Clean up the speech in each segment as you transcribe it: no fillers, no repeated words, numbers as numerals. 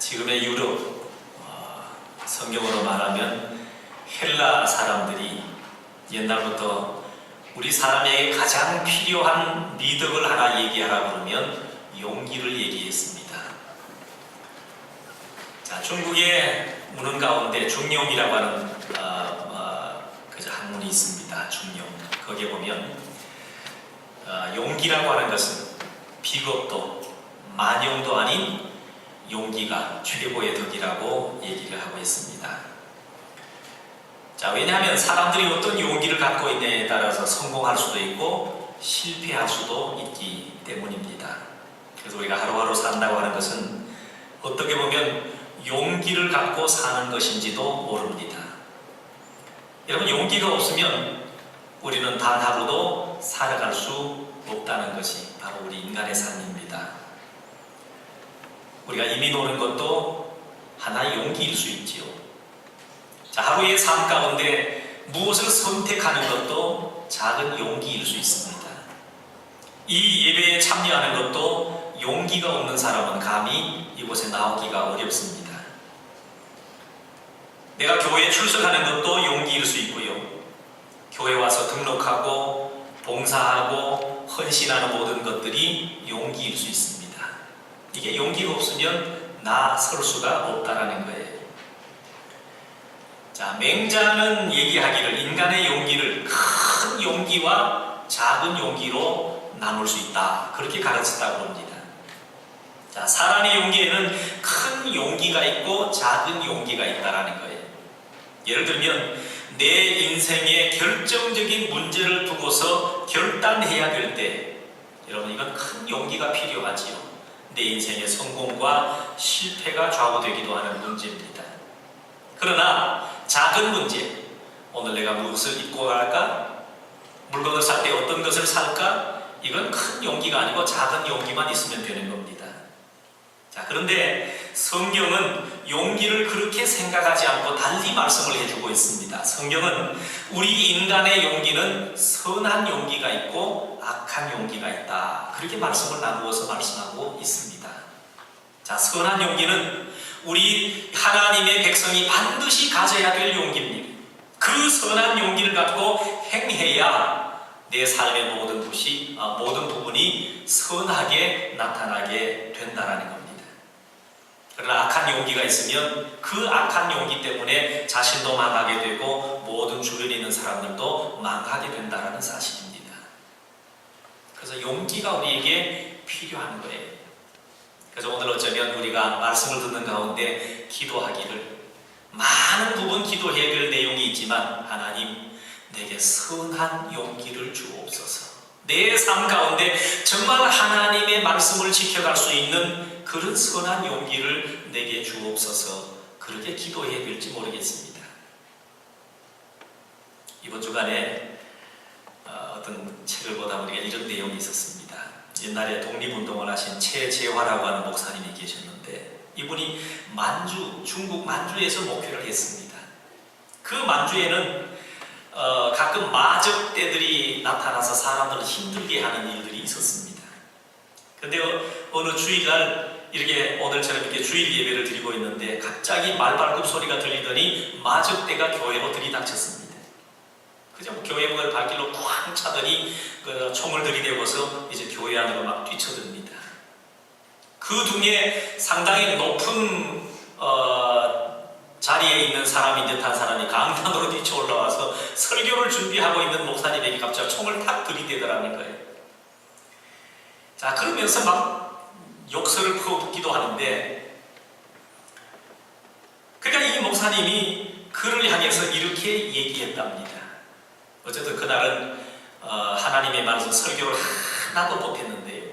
지금의 유럽, 성경으로 말하면 헬라 사람들이 옛날부터 우리 사람에게 가장 필요한 미덕을 하나 얘기하라 그러면 용기를 얘기했습니다. 자, 중국의 문헌 가운데 중용이라고 하는 학문이 있습니다. 중용. 거기에 보면 용기라고 하는 것은 비겁도 만용도 아닌 용기가 최고의 덕이라고 얘기를 하고 있습니다. 자, 왜냐하면 사람들이 어떤 용기를 갖고 있느냐에 따라서 성공할 수도 있고 실패할 수도 있기 때문입니다. 그래서 우리가 하루하루 산다고 하는 것은 어떻게 보면 용기를 갖고 사는 것인지도 모릅니다. 여러분, 용기가 없으면 우리는 단 하루도 살아갈 수 없다는 것이 바로 우리 인간의 삶입니다. 우리가 이민 오는 것도 하나의 용기일 수 있지요. 자, 하루의 삶 가운데 무엇을 선택하는 것도 작은 용기일 수 있습니다. 이 예배에 참여하는 것도 용기가 없는 사람은 감히 이곳에 나오기가 어렵습니다. 내가 교회에 출석하는 것도 용기일 수 있고요. 교회 와서 등록하고 봉사하고 헌신하는 모든 것들이 용기일 수 있습니다. 이게 용기가 없으면 나 설 수가 없다라는 거예요. 자, 맹자는 얘기하기를 인간의 용기를 큰 용기와 작은 용기로 나눌 수 있다, 그렇게 가르쳤다고 합니다. 자, 사람의 용기에는 큰 용기가 있고 작은 용기가 있다라는 거예요. 예를 들면 내 인생의 결정적인 문제를 두고서 결단해야 될 때, 여러분, 이건 큰 용기가 필요하지요. 내 인생의 성공과 실패가 좌우되기도 하는 문제입니다. 그러나 작은 문제, 오늘 내가 무엇을 입고 갈까? 물건을 살 때 어떤 것을 살까? 이건 큰 용기가 아니고 작은 용기만 있으면 되는 겁니다. 자, 그런데 성경은 용기를 그렇게 생각하지 않고 달리 말씀을 해주고 있습니다. 성경은 우리 인간의 용기는 선한 용기가 있고 악한 용기가 있다, 그렇게 말씀을 나누어서 말씀하고 있습니다. 자, 선한 용기는 우리 하나님의 백성이 반드시 가져야 될 용기입니다. 그 선한 용기를 갖고 행해야 내 삶의 모든 부분이 선하게 나타나게 된다는 겁니다. 그러나 악한 용기가 있으면 그 악한 용기 때문에 자신도 망하게 되고 모든 주변에 있는 사람들도 망하게 된다는 사실입니다. 그래서 용기가 우리에게 필요한 거예요. 그래서 오늘 어쩌면 우리가 말씀을 듣는 가운데 기도하기를, 많은 부분 기도해야 될 내용이 있지만, 하나님, 내게 선한 용기를 주옵소서. 내 삶 가운데 정말 하나님의 말씀을 지켜갈 수 있는 그런 선한 용기를 내게 주옵소서, 그렇게 기도해야 될지 모르겠습니다. 이번 주간에 어떤 책을 보다 보니까 이런 내용이 있었습니다. 옛날에 독립운동을 하신 최재화라고 하는 목사님이 계셨는데, 이분이 중국 만주에서 목회를 했습니다. 그 만주에는 가끔 마적대들이 나타나서 사람들을 힘들게 하는 일들이 있었습니다. 근데 어느 주일날 이렇게 오늘처럼 이렇게 주일 예배를 드리고 있는데 갑자기 말발굽 소리가 들리더니 마적대가 교회로 들이닥쳤습니다. 그죠? 교회 문을 발길로 쾅 차더니 그 총을 들이대고서 이제 교회 안으로 막 뛰쳐듭니다. 그 중에 상당히 높은 자리에 있는 사람인 듯한 사람이 강단으로 뛰쳐 올라와서 설교를 준비하고 있는 목사님에게 갑자기 총을 탁 들이대더라는 거예요. 자, 그러면서 막 욕설을 퍼붓기도 하는데, 그러니까 이 목사님이 그를 향해서 이렇게 얘기했답니다. 어쨌든 그날은 하나님의 말씀 설교를 하나도 못했는데요.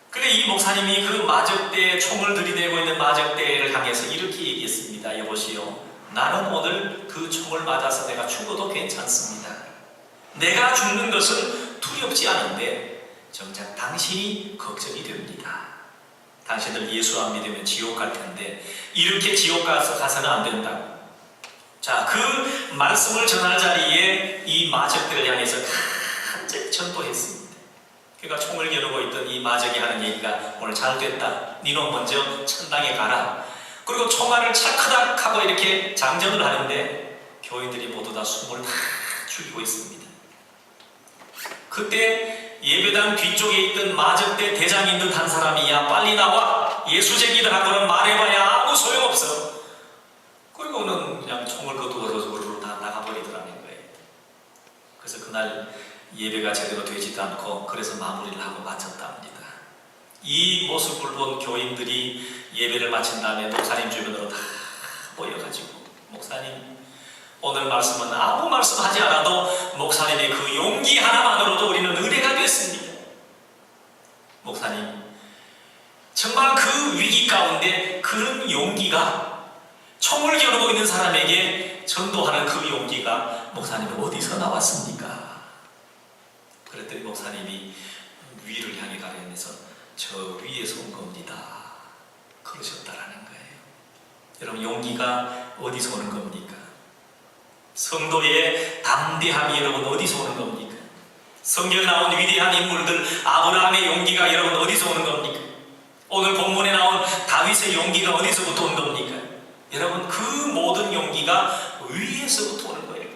그런데 이 목사님이 그 마적대에 총을 들이대고 있는 마적대를 향해서 이렇게 얘기했습니다. 여보시오, 나는 오늘 그 총을 맞아서 내가 죽어도 괜찮습니다. 내가 죽는 것은 두렵지 않은데 정작 당신이 걱정이 됩니다. 당신들 예수 안 믿으면 지옥 갈 텐데 이렇게 지옥 가서는 안 된다고. 자, 그 말씀을 전할 자리에 이 마적들을 향해서 간절히 전도했습니다. 그가 총을 겨누고 있던 이 마적이 하는 얘기가 오늘 잘 됐다. 니는 먼저 천당에 가라. 그리고 총알을 찰크닥 하고 이렇게 장전을 하는데 교인들이 모두 다 숨을 다 죽이고 있습니다. 그때 예배당 뒤쪽에 있던 마적대 대장인 듯 한 사람이 야 빨리 나와 예수쟁이들하고는 말해봐야 아무 소용없어. 그리고는 그냥 총을 거두어서 우르르 다 나가버리더라는 거예요. 그래서 그날 예배가 제대로 되지도 않고 그래서 마무리를 하고 마쳤다 합니다. 이 모습을 본 교인들이 예배를 마친 다음에 목사님 주변으로 다 모여가지고 목사님 오늘 말씀은 아무 말씀하지 않아도 목사님의 그 용기 하나만으로도 우리는 은혜가 됐습니다. 목사님 정말 그 위기 가운데 그런 용기가 총을 겨누고 있는 사람에게 전도하는 그 용기가 목사님 어디서 나왔습니까? 그랬더니 목사님이 위를 향해 가려면서 저 위에서 온 겁니다. 그러셨다라는 거예요. 여러분 용기가 어디서 오는 겁니까? 성도의 담대함이 여러분 어디서 오는 겁니까? 성경에 나온 위대한 인물들 아브라함의 용기가 여러분 어디서 오는 겁니까? 오늘 본문에 나온 다윗의 용기가 어디서부터 온 겁니까? 여러분 그 모든 용기가 위에서부터 오는 거예요.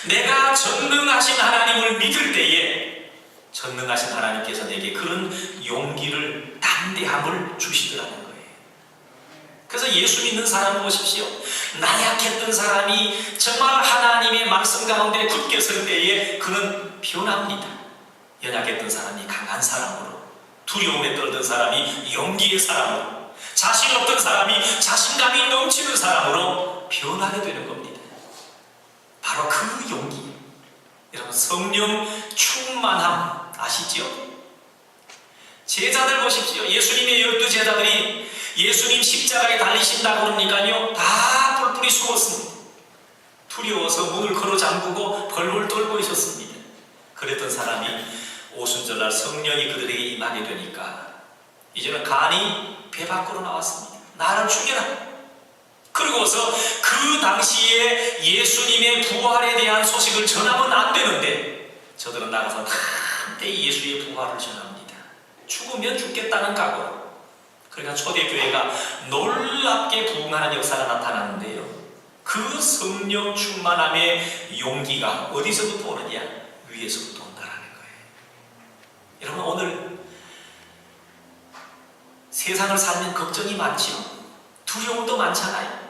내가 전능하신 하나님을 믿을 때에 전능하신 하나님께서 내게 그런 용기를 담대함을 주시더라는 거예요. 그래서 예수 믿는 사람 보십시오. 나약했던 사람이 정말 하나님의 말씀 가운데 굳게 설 때에 그는 변합니다. 연약했던 사람이 강한 사람으로, 두려움에 떨던 사람이 용기의 사람으로, 자신 없던 사람이 자신감이 넘치는 사람으로 변하게 되는 겁니다. 바로 그 용기, 여러분 성령 충만함 아시죠? 제자들 보십시오. 예수님의 12 제자들이 예수님 십자가에 달리신다고 그러니까요 다 뿔뿔이 숨었습니다. 두려워서 문을 걸어 잠그고 벌벌 떨고 있었습니다. 그랬던 사람이 오순절날 성령이 그들에게 임하게 되니까 이제는 간이 배 밖으로 나왔습니다. 나를 죽여라. 그러고서 그 당시에 예수님의 부활에 대한 소식을 전하면 안 되는데 저들은 나가서 다 예수의 부활을 전합니다. 죽으면 죽겠다는 각오로. 그러니까 초대교회가 놀랍게 부흥하는 역사가 나타나는데요. 그 성령 충만함의 용기가 어디서부터 오느냐? 위에서부터 온다라는 거예요. 여러분 오늘 세상을 살면 걱정이 많지요. 두려움도 많잖아요.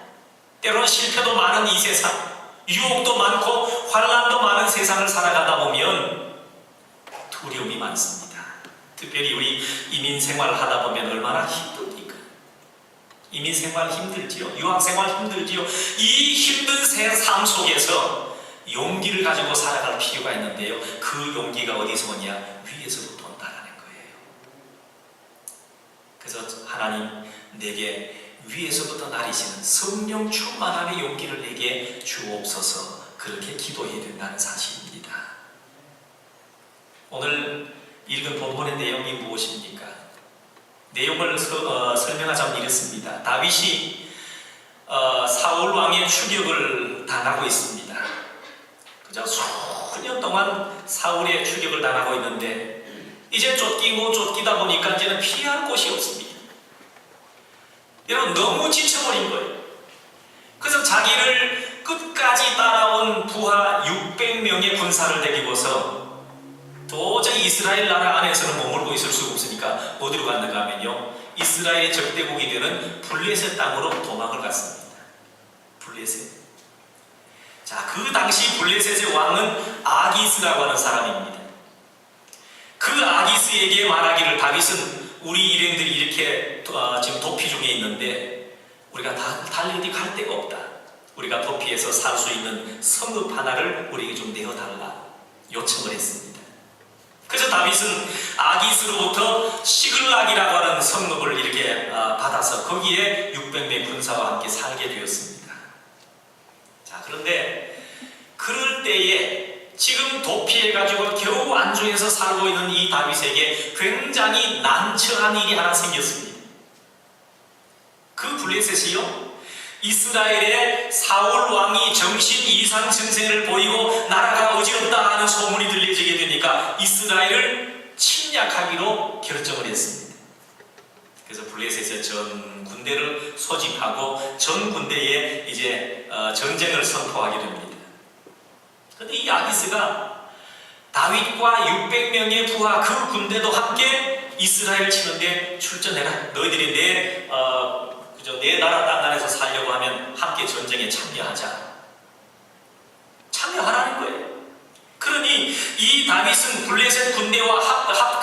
때로는 실패도 많은 이 세상, 유혹도 많고 환난도 많은 세상을 살아가다 보면 두려움이 많습니다. 특별히 우리 이민 생활을 하다 보면 얼마나 힘듭니까? 이민 생활 힘들지요. 유학 생활 힘들지요. 이 힘든 삶 속에서 용기를 가지고 살아갈 필요가 있는데요. 그 용기가 어디서 오냐? 위에서부터 온다는 거예요. 그래서 하나님 내게 위에서부터 나리시는 성령 충만함의 용기를 내게 주옵소서 그렇게 기도해야 된다는 사실입니다. 오늘 읽은 본문의 내용이 무엇입니까? 내용을 설명하자면 이렇습니다. 다윗이 사울 왕의 추격을 당하고 있습니다. 그저 수년 동안 사울의 추격을 당하고 있는데 이제 쫓기다 보니까 이제는 피할 곳이 없습니다. 여러분 너무 지쳐버린 거예요. 그래서 자기를 끝까지 따라온 부하 600명의 군사를 데리고서 도저히 이스라엘 나라 안에서는 머물고 있을 수가 없으니까 어디로 갔는가 하면요 이스라엘의 적대국이 되는 블레셋 땅으로 도망을 갔습니다. 블레셋. 자, 그 당시 블레셋의 왕은 아기스라고 하는 사람입니다. 그 아기스에게 말하기를 다윗은 우리 일행들이 이렇게 지금 도피 중에 있는데 우리가 다 달리 갈 데가 없다. 우리가 도피해서 살 수 있는 성읍 하나를 우리에게 좀 내어달라 요청을 했습니다. 그래서 다윗은 아기스로부터 시글락이라고 하는 성읍을 이렇게 받아서 거기에 600명 군사와 함께 살게 되었습니다. 자, 그런데 그럴 때에 지금 도피해가지고 겨우 안중에서 살고 있는 이 다윗에게 굉장히 난처한 일이 하나 생겼습니다. 그 블레셋이요 이스라엘의 사울 왕이 정신 이상 증세를 보이고 나라가 어지럽다 하는 소문이 들려지게 되니까 이스라엘을 침략하기로 결정을 했습니다. 그래서 블레셋의 전 군대를 소집하고 전 군대에 이제 전쟁을 선포하게 됩니다. 그런데 이 아기스가 다윗과 600명의 부하 그 군대도 함께 이스라엘 치는데 출전해라. 너희들이 내 나라 땅 안에서 살려고 하면 함께 전쟁에 참여하자. 참여하라는 거예요. 그러니 이 다윗은 블레셋 군대와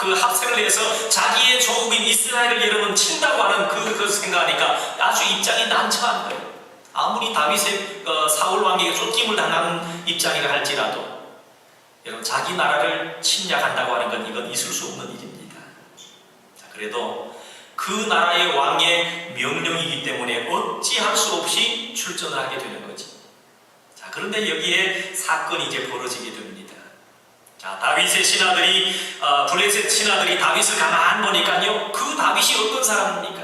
합세를 해서 자기의 조국인 이스라엘을 여러분 친다고 하는 그 생각하니까 아주 입장이 난처한 거예요. 아무리 다윗의 사울 왕에게 쫓김을 당하는 입장이라 할지라도 여러분 자기 나라를 침략한다고 하는 건 이건 있을 수 없는 일입니다. 자, 그래도 그 나라의 왕의 명령이기 때문에 어찌할 수 없이 출전을 하게 되는 거지. 자, 그런데 여기에 사건이 이제 벌어지게 됩니다. 자, 다윗의 신하들이 블레셋 신하들이 다윗을 가만 보니까요, 그 다윗이 어떤 사람입니까?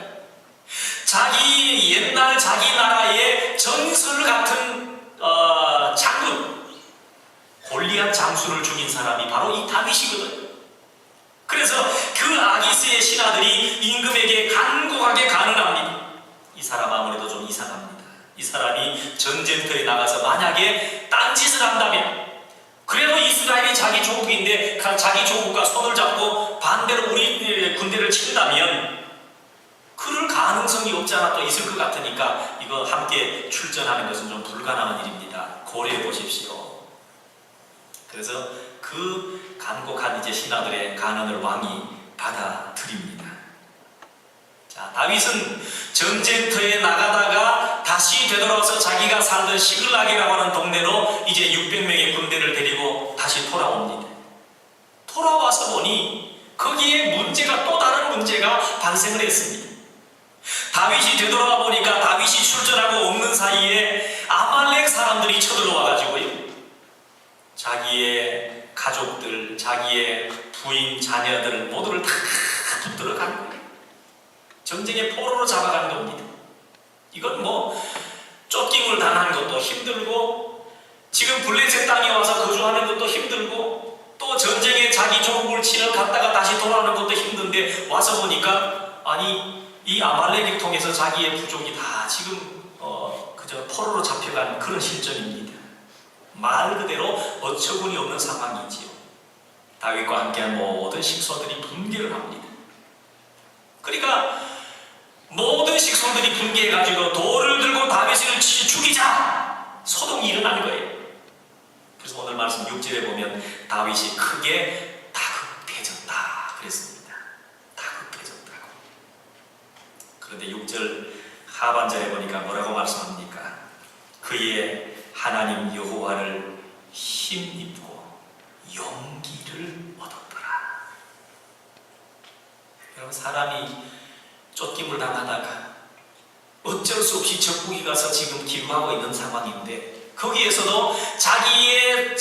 자기 옛날 자기 나라의 전설 같은 장군 골리앗 장수를 죽인 사람이 바로 이 다윗이거든요. 그래서 그 아기스의 신하들이 임금에게 간곡하게 간언합니다. 이 사람 아무래도 좀 이상합니다. 이 사람이 전쟁터에 나가서 만약에 딴짓을 한다면, 그래도 이스라엘이 자기 조국인데 자기 조국과 손을 잡고 반대로 우리 군대를 친다면 그럴 가능성이 없지 않아 또 있을 것 같으니까 이거 함께 출전하는 것은 좀 불가능한 일입니다. 고려해 보십시오. 그래서 그 간곡한 이제 신하들의 간언을 왕이 받아들입니다. 자, 다윗은 전쟁터에 나가다가 다시 되돌아와서 자기가 살던 시글락이라고 하는 동네로 이제 600명의 군대를 데리고 다시 돌아옵니다. 돌아와서 보니 거기에 문제가, 또 다른 문제가 발생을 했습니다. 다윗이 되돌아와 보니까 다윗이 출전하고 없는 사이에 아말렉 사람들이 쳐들어와 가지고요, 자기의 가족들, 자기의 부인, 자녀들 모두를 다 붙들어 가는 거예요. 전쟁의 포로로 잡아가는 겁니다. 이건 뭐 쫓김을 당하는 것도 힘들고, 지금 블레셋 땅에 와서 거주하는 것도 힘들고, 또 전쟁에 자기 조국을 치러 갔다가 다시 돌아오는 것도 힘든데 와서 보니까 아니 이 아말렉을 통해서 자기의 부족이 다 지금 그저 포로로 잡혀간 그런 실정입니다. 말 그대로 어처구니 없는 상황이지요. 다윗과 함께한 모든 식소들이 분개를 합니다. 그러니까 모든 식소들이 분개해가지고 돌을 들고 다윗을 죽이자 소동이 일어나는 거예요. 그래서 오늘 말씀 6절에 보면 다윗이 크게 다급해졌다 그랬습니다. 다급해졌다고. 그런데 6절 하반절에 보니까 뭐라고 말씀합니까? 그의 하나님 여호와를 힘입고 용기를 얻었더라. 여러분, 사람이 쫓김을 당하다가 어쩔 수 없이 적국이 가서 지금 기부하고 있는 상황인데, 거기에서도 자기를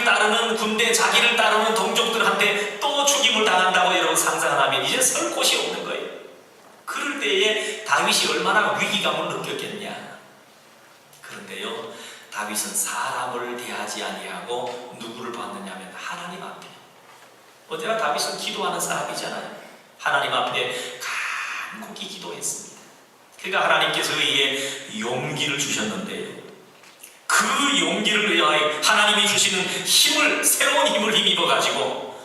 따르는 군대, 자기를 따르는 동족들한테 또 죽임을 당한다고 여러분 상상하면 이제 설 곳이 없는 거예요. 그럴 때에 다윗이 얼마나 위기감을 느꼈겠냐. 그런데요, 다윗은 사람을 대하지 아니하고 누구를 받느냐면 하나님 앞에. 언제나 다윗은 기도하는 사람이잖아요. 하나님 앞에 간곡히 기도했습니다. 그러니까 하나님께서 그에게 용기를 주셨는데요, 그 용기를 위하여 하나님이 주시는 힘을, 새로운 힘을 힘입어 가지고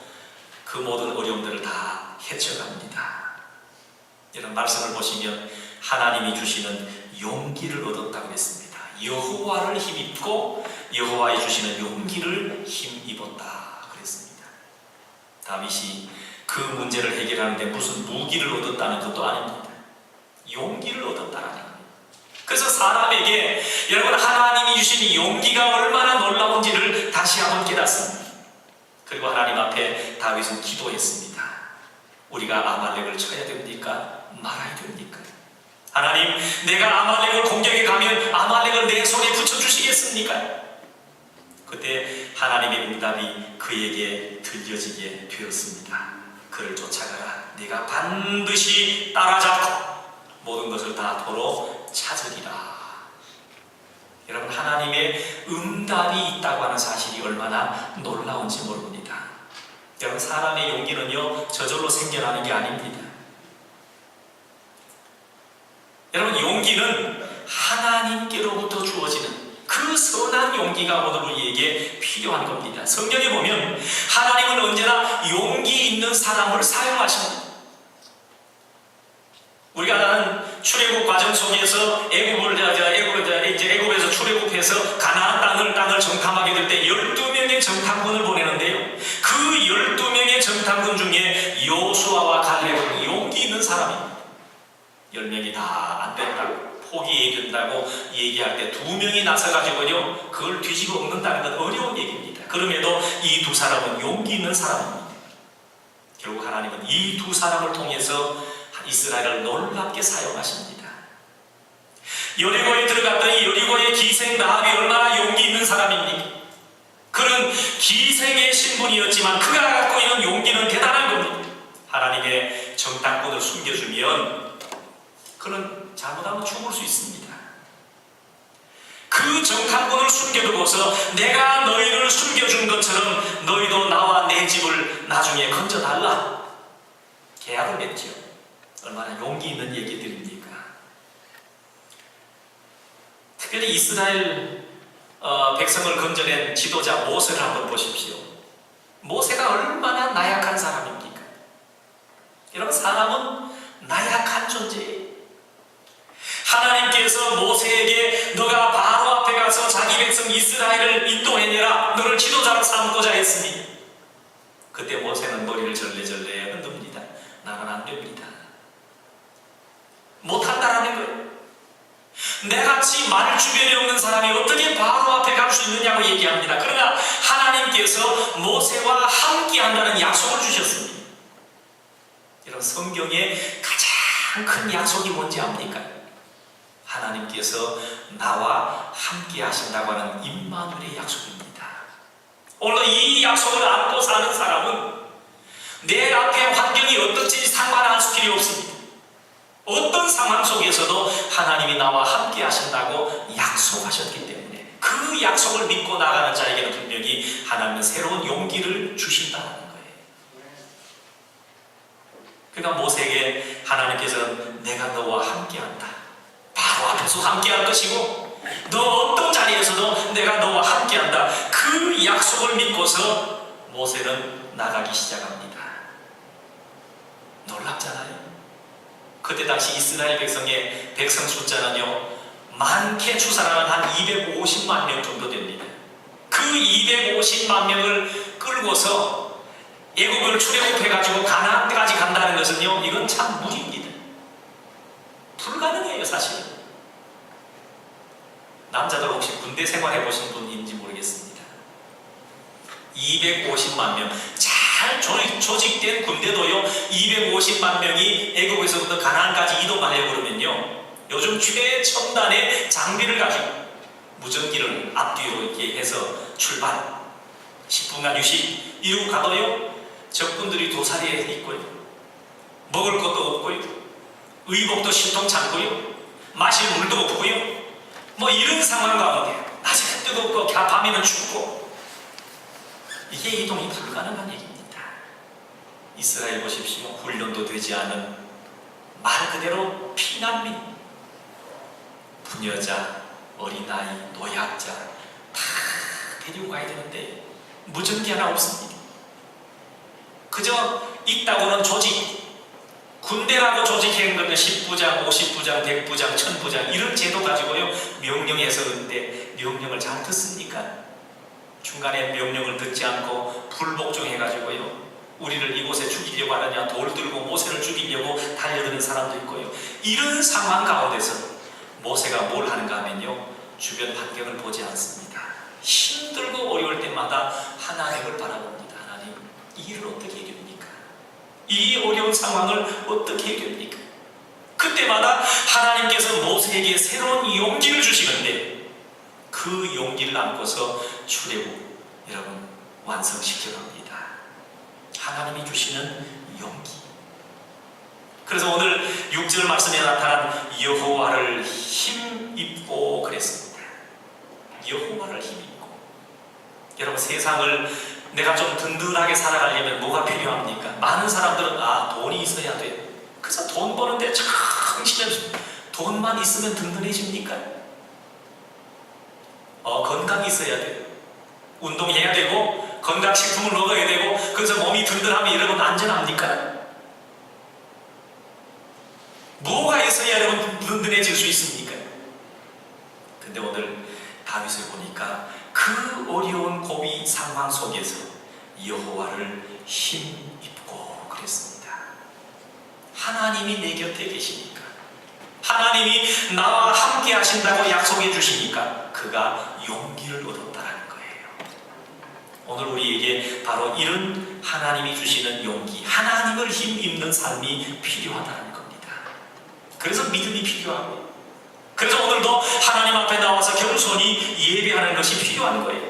그 모든 어려움들을 다 헤쳐갑니다. 이런 말씀을 보시면 하나님이 주시는 용기를 얻었다고 했습니다. 여호와를 힘입고 여호와의 주시는 용기를 힘입었다 그랬습니다. 다윗이 그 문제를 해결하는데 무슨 무기를 얻었다는 것도 아닙니다. 용기를 얻었다는 거예요. 그래서 사람에게 여러분 하나님이 주신 용기가 얼마나 놀라운지를 다시 한번 깨닫습니다. 그리고 하나님 앞에 다윗은 기도했습니다. 우리가 아말렉을 쳐야 됩니까? 말아야 됩니까? 하나님, 내가 아말렉을 공격해 가면 아말렉을 내 손에 붙여주시겠습니까? 그때 하나님의 응답이 그에게 들려지게 되었습니다. 그를 쫓아가라. 내가 반드시 따라잡고 모든 것을 다 도로 찾으리라. 여러분, 하나님의 응답이 있다고 하는 사실이 얼마나 놀라운지 모릅니다. 여러분, 사람의 용기는요 저절로 생겨나는 게 아닙니다. 여러분, 용기는 하나님께로부터 주어지는 그 선한 용기가 오늘 우리에게 필요한 겁니다. 성경에 보면 하나님은 언제나 용기 있는 사람을 사용하십니다. 우리가 아는 출애굽 과정 속에서 애굽에서 출애굽해서 가나안 땅을 정탐하게 될 때 12명의 정탐꾼을 보내는데요, 그 12명의 정탐꾼 중에 여호수아와 갈렙은 용기 있는 사람입니다. 10명이 다 안 된다고, 포기해야 된다고 얘기할 때 2명이 나서가지고요 그걸 뒤집어 엎는다는 건 어려운 얘기입니다. 그럼에도 이 두 사람은 용기 있는 사람입니다. 결국 하나님은 이 두 사람을 통해서 이스라엘을 놀랍게 사용하십니다. 여리고에 들어갔더니 여리고의 기생 라합이 얼마나 용기 있는 사람입니까? 그는 기생의 신분이었지만 그가 갖고 있는 용기는 대단한 겁니다. 하나님의 정탐꾼을 숨겨주면 그는 잘못하면 죽을 수 있습니다. 그 정탐꾼을 숨겨두고서 내가 너희를 숨겨준 것처럼 너희도 나와 내 집을 나중에 건져달라 계약을 맺죠. 얼마나 용기 있는 얘기들입니까? 특별히 이스라엘 백성을 건져낸 지도자 모세를 한번 보십시오. 모세가 얼마나 나약한 사람입니까? 여러분, 사람은 나약한 존재예요. 하나님께서 모세에게 너가 바로 앞에 가서 자기 백성 이스라엘을 인도해내라, 너를 지도자로 삼고자 했으니, 그때 모세는 머리를 절레절레 흔듭니다. 나는 안 됩니다. 못한다라는 거예요. 내같이 말 주변에 없는 사람이 어떻게 바로 앞에 갈 수 있느냐고 얘기합니다. 그러나 하나님께서 모세와 함께 한다는 약속을 주셨습니다. 이런 성경의 가장 큰 약속이 뭔지 압니까? 하나님께서 나와 함께 하신다고 하는 임마누엘의 약속입니다. 오늘 이 약속을 안고 사는 사람은 내 앞에 환경이 어떨지 상관할 필요 없습니다. 어떤 상황 속에서도 하나님이 나와 함께 하신다고 약속하셨기 때문에 그 약속을 믿고 나가는 자에게는 분명히 하나님은 새로운 용기를 주신다는 거예요. 그러니까 모세에게 하나님께서는 내가 너와 함께한다, 바로 앞에서 함께할 것이고 너 어떤 자리에서도 내가 너와 함께한다, 그 약속을 믿고서 모세는 나가기 시작합니다. 놀랍잖아요. 그때 당시 이스라엘 백성의 백성 숫자는요 많게 추산하면 한 250만 명 정도 됩니다. 그 250만 명을 끌고서 애굽을 출애굽해가지고 가나안까지 간다는 것은요, 이건 참 무리입니다. 불가능해요. 사실은 남자들 혹시 군대 생활해 보신 분인지 모르겠습니다. 250만 명 잘 조직된 군대도요 250만 명이 애굽에서부터 가나안까지 이동하려고 그러면요 요즘 최첨단의 장비를 가지고 무전기를 앞뒤로 이렇게 해서 출발, 10분간 휴식 이러고 가도요 적군들이 도사리에 있고요, 먹을 것도 없고요, 의복도 신통찮고요, 마실 물도 없고요, 뭐 이런 상황 가운데 낮에는 뜨겁고 밤에는 춥고 이게 이동이 불가능한 얘기입니다. 이스라엘 보십시오. 훈련도 되지 않은 말 그대로 피난민, 부녀자, 어린아이, 노약자 다 데리고 가야 되는데 무전기 하나 없습니다. 그저 있다고는 조직, 군대라고 조직한 거는 10부장, 50부장, 100부장, 1000부장 이런 제도 가지고요 명령해서 그런데 명령을 잘 듣습니까? 중간에 명령을 듣지 않고 불복종해가지고요 우리를 이곳에 죽이려고 하느냐, 돌 들고 모세를 죽이려고 달려드는 사람도 있고요. 이런 상황 가운데서 모세가 뭘 하는가 하면요 주변 환경을 보지 않습니다. 힘들고 어려울 때마다 하나님을 바라봅니다. 하나님, 이 일을 어떻게 해결합니까? 이 어려운 상황을 어떻게 해결합니까? 그때마다 하나님께서 모세에게 새로운 용기를 주시는데 그 용기를 안고서 출애굽 여러분 완성시켜 갑니다. 하나님이 주시는 용기. 그래서 오늘 6절 말씀에 나타난 여호와를 힘입고 그랬습니다. 여호와를 힘입고. 여러분, 세상을 내가 좀 든든하게 살아가려면 뭐가 필요합니까? 많은 사람들은 돈이 있어야 돼. 그래서 돈 버는데 정신없이 돈만 있으면 든든해집니까? 건강이 있어야 돼. 운동해야 되고 건강식품을 먹어야 되고 그래서 몸이 든든하면 여러분 안전합니까? 뭐가 있어야 여러분 든든해질 수 있습니까? 근데 오늘 다윗을 보니까 그 어려운 고비 상황 속에서 여호와를 힘입고 그랬습니다. 하나님이 내 곁에 계시니까, 하나님이 나와 함께 하신다고 약속해 주시니까 그가 용기를 얻었다라는 거예요. 오늘 우리에게 바로 이런 하나님이 주시는 용기, 하나님을 힘입는 삶이 필요하다는 겁니다. 그래서 믿음이 필요하고요. 그래서 오늘도 하나님 앞에 나와서 겸손히 예배하는 것이 필요한 거예요.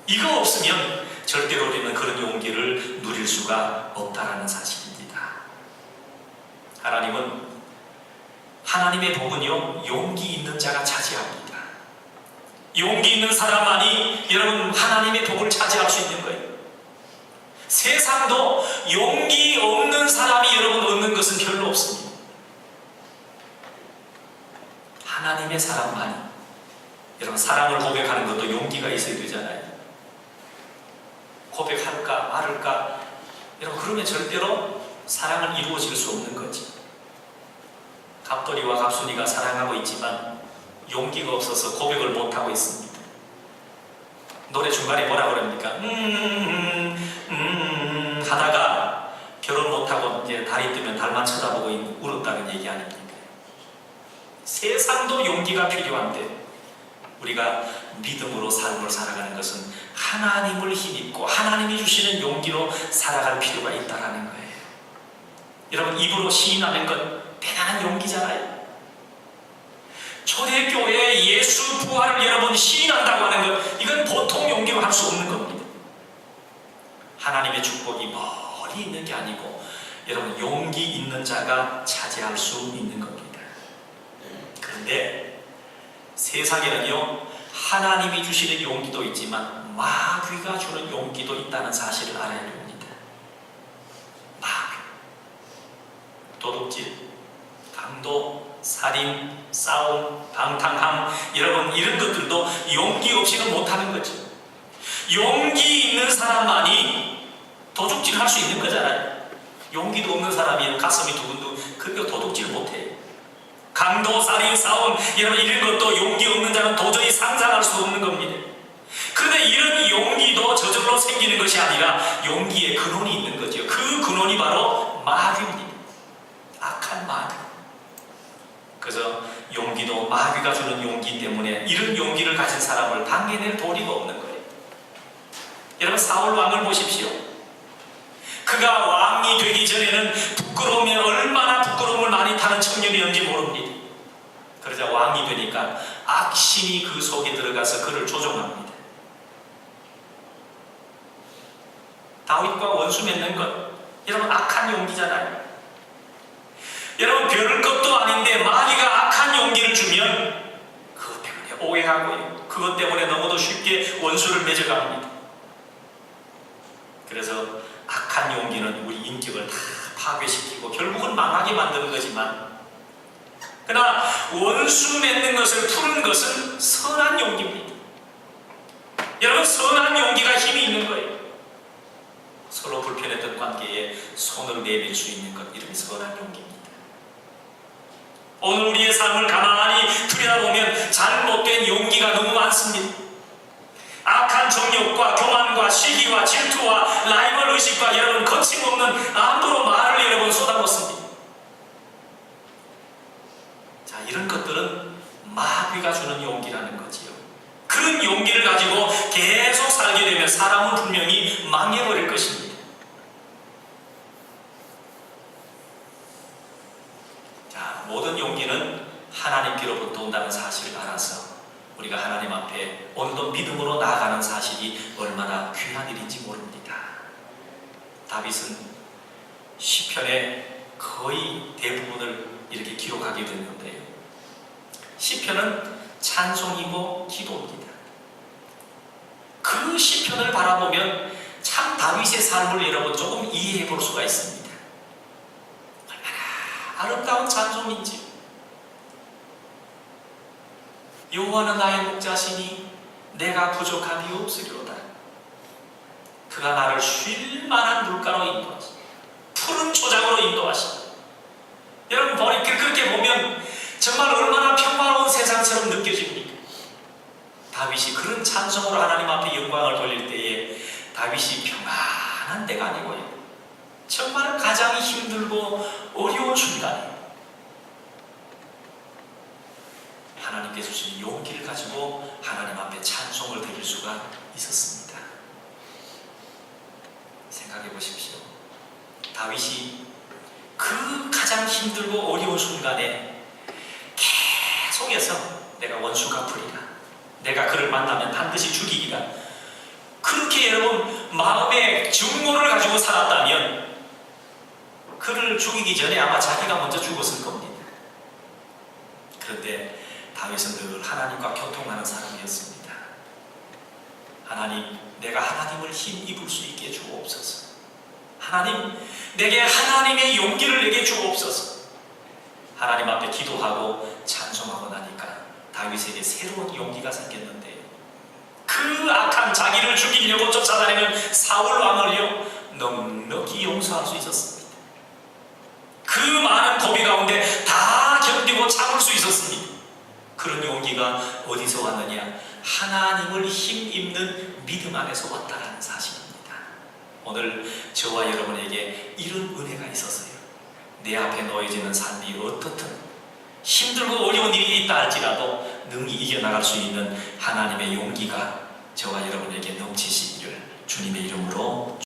이거 없으면 절대로 우리는 그런 용기를 누릴 수가 없다라는 사실입니다. 하나님의 복은요, 용기 있는 자가 차지합니다. 용기 있는 사람만이 여러분 하나님의 복을 차지할 수 있는 거예요. 세상도 용기 없는 사람이 여러분 얻는 것은 별로 없습니다. 하나님의 사랑만이, 여러분 사랑을 고백하는 것도 용기가 있어야 되잖아요. 고백할까 말을까, 여러분 그러면 절대로 사랑은 이루어질 수 없는 거지. 갑돌이와 갑순이가 사랑하고 있지만 용기가 없어서 고백을 못하고 있습니다. 노래 중간에 뭐라 그럽니까? 하다가 결혼 못하고 이제 달이 뜨면 달만 쳐다보고 울었다는 얘기 아닙니까? 세상도 용기가 필요한데 우리가 믿음으로 삶을 살아가는 것은 하나님을 힘입고 하나님이 주시는 용기로 살아갈 필요가 있다는 거예요. 여러분 입으로 시인하는 것 대단한 용기잖아요. 초대교회에 예수 부활을 여러분 시인한다고 하는 것, 이건 보통 용기로 할 수 없는 겁니다. 하나님의 축복이 멀리 있는 게 아니고 여러분 용기 있는 자가 차지할 수 있는 겁니다. 그런데 세상에는요, 하나님이 주시는 용기도 있지만 마귀가 주는 용기도 있다는 사실을 알아야 됩니다. 마귀, 도둑질, 강도, 살인, 싸움, 방탕함, 여러분 이런 것들도 용기 없이는 못하는 거죠. 용기 있는 사람만이 도둑질 할 수 있는 거잖아요. 용기도 없는 사람이 가슴이 두근두근, 그게 도둑질 못해요. 강도, 살인, 싸움, 여러분 이런 것도 용기 없는 자는 도저히 상상할 수 없는 겁니다. 그런데 이런 용기도 저절로 생기는 것이 아니라 용기에 근원이 있는 거죠. 그 근원이 바로 마귀입니다. 악한 마귀. 그래서 용기도 마귀가 주는 용기 때문에 이런 용기를 가진 사람을 당해낼 도리가 없는 거예요. 여러분 사울 왕을 보십시오. 그가 왕이 되기 전에는 부끄러우면 얼마나 부끄러움을 많이 타는 청년이었는지 모릅니다. 그러자 왕이 되니까 악신이 그 속에 들어가서 그를 조종합니다. 다윗과 원수 맺는 것, 여러분 악한 용기잖아요. 여러분 별것도 아닌데 마귀가 악한 용기를 주면 그것 때문에 오해하고요, 그것 때문에 너무도 쉽게 원수를 맺어갑니다. 그래서 악한 용기는 우리 인격을 다 파괴시키고 결국은 망하게 만드는 거지만, 그러나 원수 맺는 것을 푸는 것은 선한 용기입니다. 여러분 선한 용기가 힘이 있는 거예요. 서로 불편했던 관계에 손을 내밀 수 있는 것, 이름이 선한 용기입니다. 오늘 우리의 삶을 가만히 들여다보면 잘못된 용기가 너무 많습니다. 악한 정욕과 교만과 시기와 질투와 라이벌 의식과 여러분 거침없는 암으로 말을 여러분 쏟아붓습니다. 자, 이런 것들은 마귀가 주는 용기라는 거지요. 그런 용기를 가지고 계속 살게 되면 사람은 분명히 망해버릴 것입니다. 자, 모든 용기는 하나님께로부터 온다는 사실을 알아서 우리가 하나님 앞에 오늘도 믿음으로 나아가는 사실이 얼마나 귀한 일인지 모릅니다. 다윗은 시편의 거의 대부분을 이렇게 기록하게 됐는데요. 시편은 찬송이고 기도입니다. 그 그 시편을 바라보면 참 다윗의 삶을 여러분 조금 이해해 볼 수가 있습니다. 얼마나 아름다운 찬송인지요. 여호와는 나의 목자시니 내가 부족함이 없으리로다. 그가 나를 쉴 만한 물가로 인도하시고 푸른 초장으로 인도하시고. 여러분 그렇게 보면 정말 얼마나 평화로운 세상처럼 느껴집니까? 다윗이 그런 찬송으로 하나님 앞에 영광을 돌릴 때에 다윗이 평안한 데가 아니고요, 정말 가장 힘들고 어려운 순간에 하나님께서 주신 용기를 가지고 하나님 앞에 찬송을 드릴 수가 있었습니다. 생각해 보십시오. 다윗이 그 가장 힘들고 어려운 순간에 계속해서 내가 원수 갚으리라, 내가 그를 만나면 반드시 죽이리라, 그렇게 여러분 마음의 증오를 가지고 살았다면 그를 죽이기 전에 아마 자기가 먼저 죽었을 겁니다. 그런데 다윗은 늘 하나님과 교통하는 사람이었습니다. 하나님, 내가 하나님을 힘입을 수 있게 주옵소서. 하나님, 내게 하나님의 용기를 내게 주옵소서. 하나님 앞에 기도하고 찬송하고 나니까 다윗에게 새로운 용기가 생겼는데요, 그 악한 자기를 죽이려고 쫓아다니는 사울 왕을요 넉넉히 용서할 수 있었습니다. 그 많은 고비 가운데 다 견디고 참을 수 있었습니다. 그런 용기가 어디서 왔느냐? 하나님을 힘입는 믿음 안에서 왔다라는 사실입니다. 오늘 저와 여러분에게 이런 은혜가 있어서요, 내 앞에 놓여지는 삶이 어떻든 힘들고 어려운 일이 있다 할지라도 능히 이겨나갈 수 있는 하나님의 용기가 저와 여러분에게 넘치시기를 주님의 이름으로